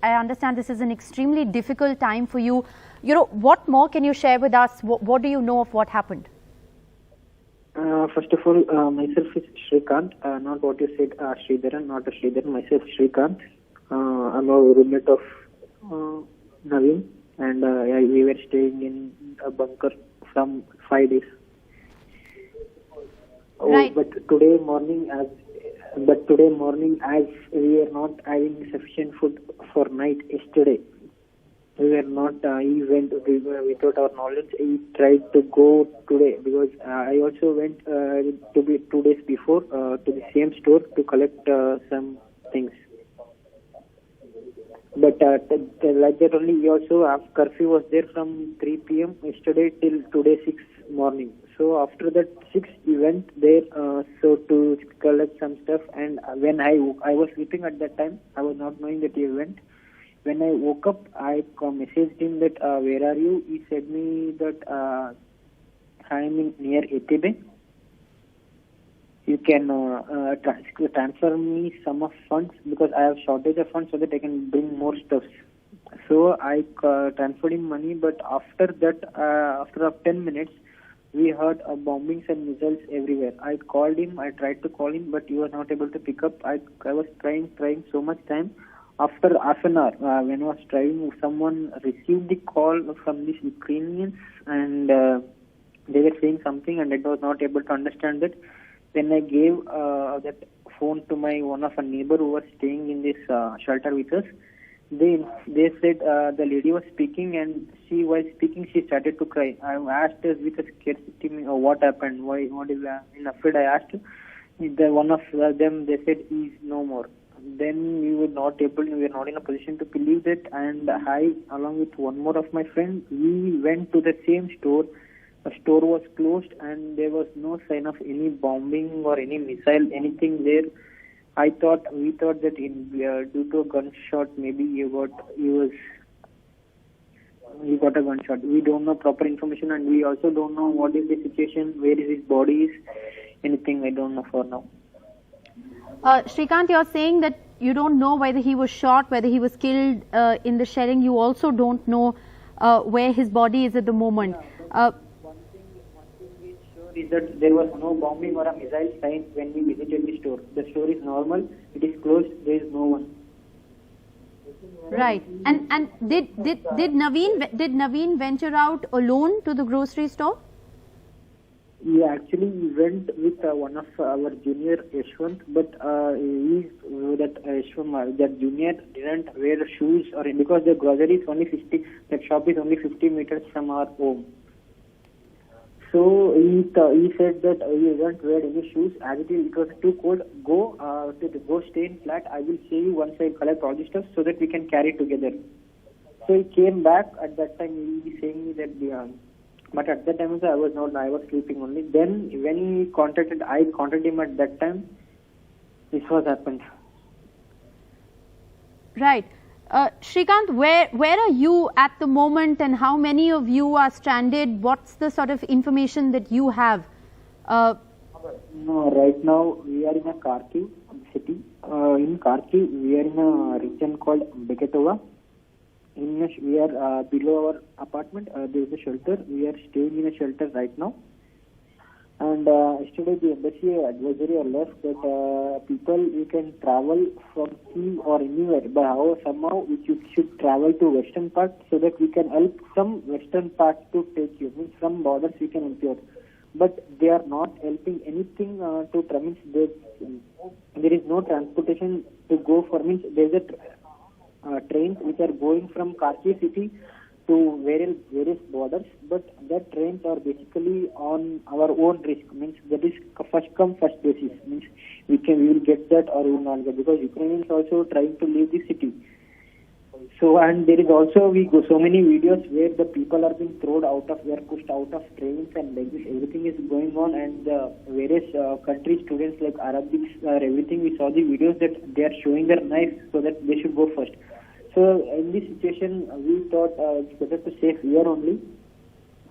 I understand this is an extremely difficult time for you. What more can you share with us? What do you know of what happened? First of all, myself is Shrikant, not what you said, Sridharan, not a Sridharan. Myself, Shrikant. I'm a roommate of Naveen, and we were staying in a bunker from 5 days. Right. But today morning, as we are not having sufficient food for night yesterday, we were not. He went without our knowledge. He tried to go today because I also went to be 2 days before to the same store to collect some things. But like that only, he also curfew was there from 3 p.m. yesterday till today 6 morning. So after that 6, he went there so to collect some stuff. And when I was sleeping at that time, I was not knowing that he went. When I woke up, I messaged him that where are you? He said me that I am in near Etibe. You can transfer me some of funds because I have shortage of funds so that I can bring more stuff. So I transferred him money, but after that, after 10 minutes, we heard bombings and missiles everywhere. I called him. I tried to call him, but he was not able to pick up. I was trying so much time. After half an hour, when I was trying, someone received the call from these Ukrainians, and they were saying something, and I was not able to understand it. Then I gave that phone to one of a neighbor who was staying in this shelter with us. They said the lady was speaking, and while speaking, she started to cry. I asked her with a scarcity, what happened? What is in afraid? I asked one of them. They said he is no more. Then we were not in a position to believe that, and I, along with one more of my friends, we went to the same store. The store was closed, and there was no sign of any bombing or any missile, anything there. We thought that due to a gunshot, maybe he got a gunshot. We don't know proper information, and we also don't know what is the situation, where is his body is, anything I don't know for now. Shrikant, you're saying that you don't know whether he was shot, whether he was killed in the shelling. You also don't know where his body is at the moment. One thing is sure is that there was no bombing or a missile sign when we visited the store. The store is normal. It is closed. There is no one. Right. And did Naveen venture out alone to the grocery store? Yeah, actually we went with one of our junior Yashwant, but that junior didn't wear shoes because the grocery is only 50. That shop is only 50 meters from our home. So he said that he didn't wear any shoes. As it was too cold. Go stay in flat. I will see you once I collect all the stuff so that we can carry together. So he came back. At that time he was saying me that but at that time I was sleeping only. Then when I contacted him at that time. This was happened. Right. Shrikant, where are you at the moment, and how many of you are stranded? What's the sort of information that you have? No, right now we are in a Kharkiv city. In Kharkiv, we are in a region called Beketova. We are below our apartment. There is a shelter. We are staying in a shelter right now. And yesterday the embassy advisory left that people you can travel from sea or anywhere, but somehow you should travel to western part so that we can help some western part to take you. Means some borders we can help you. But they are not helping anything to means there is no transportation to go for. Means there is a trains which are going from Kharkiv city to various borders, but that trains are basically on our own risk. Means that is first come first basis. Means we will get that or we will not get, because Ukrainians also trying to leave the city. So, and there is also so many videos where the people are being thrown out of, they are pushed out of trains, and like this everything is going on, and various country students like Arabics or everything, we saw the videos that they are showing their knives so that they should go first. So in this situation, we thought it's better to stay here only.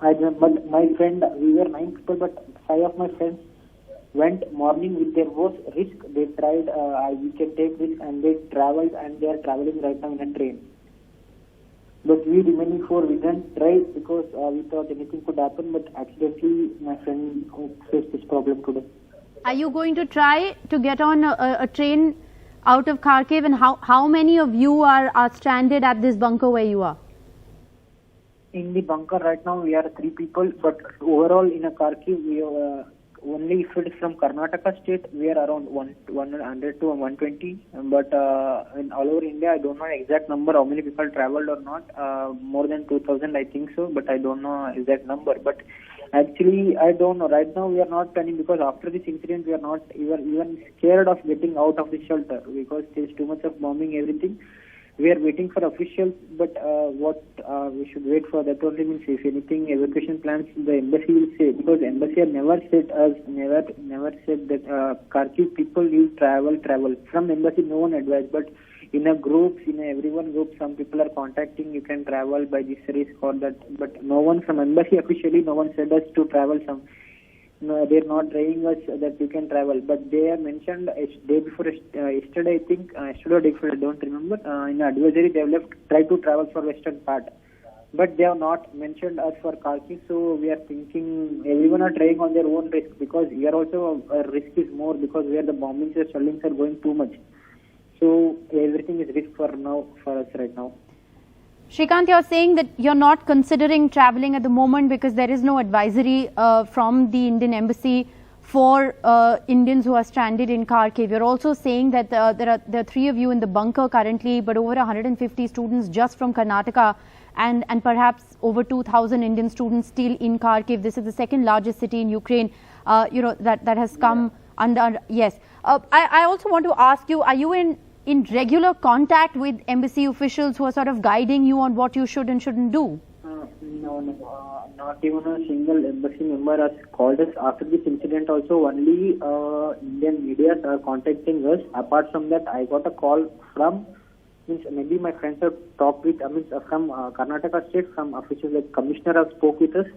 But my friend, we were 9 people, but 5 of my friends went morning with their worst risk. They tried, we can take risk, and they traveled, and they are traveling right now in a train. But we remaining four, we didn't try because we thought anything could happen, but accidentally my friend faced this problem today. Are you going to try to get on a train out of Kharkiv, and how many of you are stranded at this bunker where you are? In the bunker right now we are 3 people, but overall in a Kharkiv we only if it is from Karnataka state we are around 100 to 120, but in all over India I don't know exact number how many people traveled or not, more than 2000 I think so, but I don't know exact number. But actually I don't know, right now we are not planning because after this incident we are not even scared of getting out of the shelter because there is too much of bombing, everything. We are waiting for officials, but what we should wait for that only means if anything evacuation plans the embassy will say, because the embassy have never said that Kharkiv people will travel. From embassy no one advised, but in a groups, in everyone group, some people are contacting you can travel by this risk or that, but no one from embassy officially no one said us to travel. No, they're not trying us that you can travel, but they have mentioned day before yesterday I think, yesterday or day before I don't remember, in advisory they have tried to travel for western part, but they have not mentioned us for Kharkiv. So we are thinking everyone are trying on their own risk, because here also risk is more because where the bombings and shellings are going too much. So everything is risk for now for us right now. Shrikant, you're saying that you're not considering traveling at the moment because there is no advisory from the Indian embassy for Indians who are stranded in Kharkiv. You're also saying that there are 3 of you in the bunker currently, but over 150 students just from Karnataka, and perhaps over 2,000 Indian students still in Kharkiv. This is the second largest city in Ukraine, that has come under. Yes. I also want to ask you, are you in regular contact with embassy officials who are sort of guiding you on what you should and shouldn't do? No, not even a single embassy member has called us after this incident. Also, only Indian media are contacting us. Apart from that, I got a call from, maybe my friends have talked with, from Karnataka state, from officials like commissioner have spoke with us.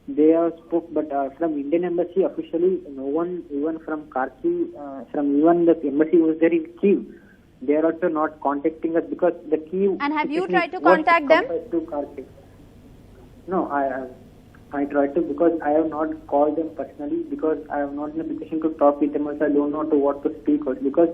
They have spoke, but from Indian embassy officially, no one, even from Kharkiv, from even the embassy was there in Kiev. They are also not contacting us because the Kiev. And have you tried to contact them? No, I tried to, because I have not called them personally, because I am not in a position to talk with them. Also, I don't know what to speak of, because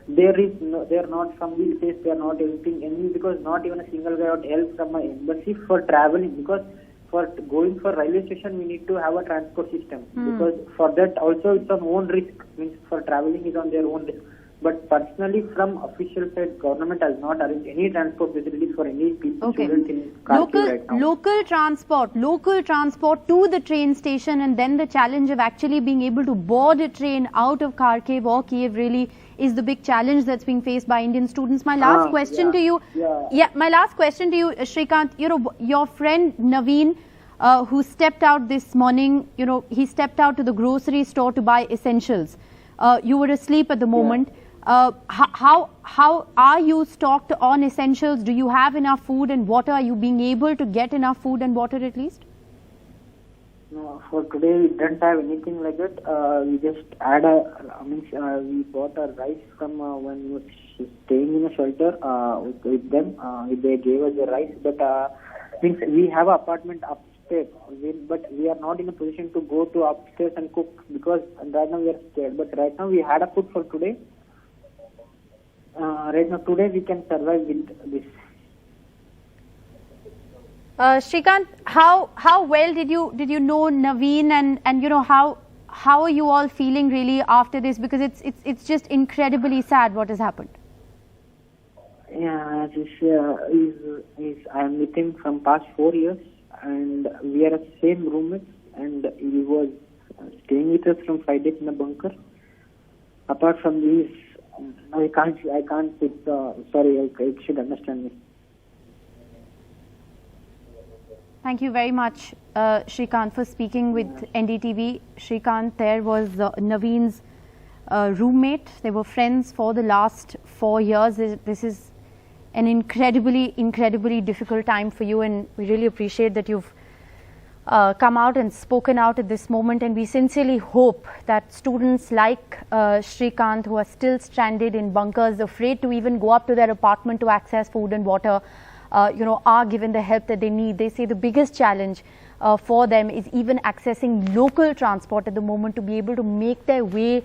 they are not from this place. They are not helping any, because not even a single guy would help from my embassy for traveling, because for going for railway station we need to have a transport system, because for that also it's on own risk, means for traveling is on their own risk. But personally, from official side, government has not arranged any transport facilities for any people, students in Kharkiv right now. Local transport to the train station, and then the challenge of actually being able to board a train out of Kharkiv or Kiev really is the big challenge that's being faced by Indian students. My last question to you, my last question to you, Shrikant, your friend Naveen, who stepped out this morning, he stepped out to the grocery store to buy essentials. You were asleep at the moment. How are you stocked on essentials? Do you have enough food and water? Are you being able to get enough food and water at least? No, for today we don't have anything like that. We just we bought a rice from when we were staying in a shelter with them. They gave us the rice, but we have an apartment upstairs, but we are not in a position to go to upstairs and cook, because right now we are scared. But right now we had a food for today. Right now today we can survive with this. Shrikant, how well did you know Naveen, and how are you all feeling really after this, because it's just incredibly sad what has happened. Yeah, I am with him from past 4 years, and we are the same roommates, and he was staying with us from 5 days in the bunker. Apart from this, I can't sit, sorry, you should understand me. Thank you very much, Shrikant, for speaking with NDTV. Shrikant, there was Naveen's roommate. They were friends for the last 4 years. This is an incredibly difficult time for you, and we really appreciate that you've come out and spoken out at this moment, and we sincerely hope that students like Shrikant, who are still stranded in bunkers, afraid to even go up to their apartment to access food and water, are given the help that they need. They say the biggest challenge for them is even accessing local transport at the moment to be able to make their way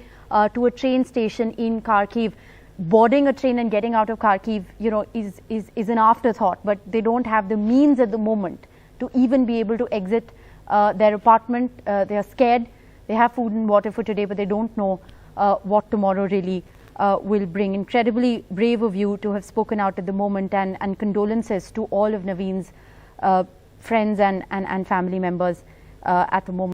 to a train station in Kharkiv. Boarding a train and getting out of Kharkiv, is an afterthought, but they don't have the means at the moment to even be able to exit their apartment. They are scared. They have food and water for today, but they don't know what tomorrow really will bring. Incredibly brave of you to have spoken out at the moment, and condolences to all of Naveen's friends and family members at the moment.